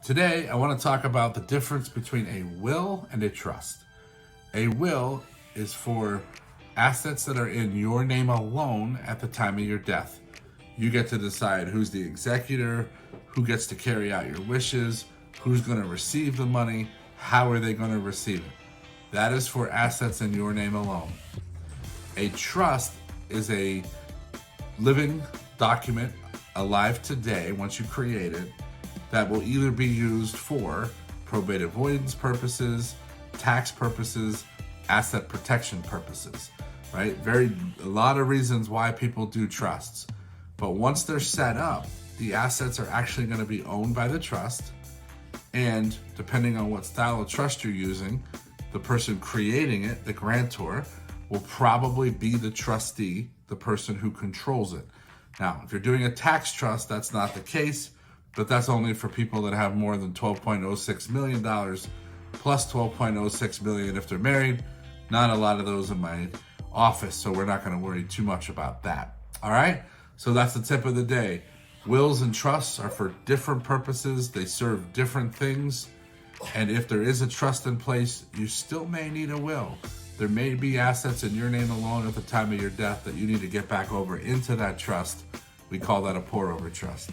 Today, I want to talk about the difference between a will and a trust. A will is for assets that are in your name alone at the time of your death. You get to decide who's the executor, who gets to carry out your wishes, who's going to receive the money, how are they going to receive it. That is for assets in your name alone. A trust is a living document alive today, once you create it, that will either be used for probate avoidance purposes, tax purposes, asset protection purposes, right? A lot of reasons why people do trusts. But once they're set up, the assets are actually going to be owned by the trust. And depending on what style of trust you're using, the person creating it, the grantor, will probably be the trustee, the person who controls it. Now, if you're doing a tax trust, that's not the case, but that's only for people that have more than $12.06 million plus $12.06 million if they're married. Not a lot of those in my office, so we're not going to worry too much about that. All right, so that's the tip of the day. Wills and trusts are for different purposes. They serve different things. And if there is a trust in place, you still may need a will. There may be assets in your name alone at the time of your death that you need to get back over into that trust. We call that a pour over trust.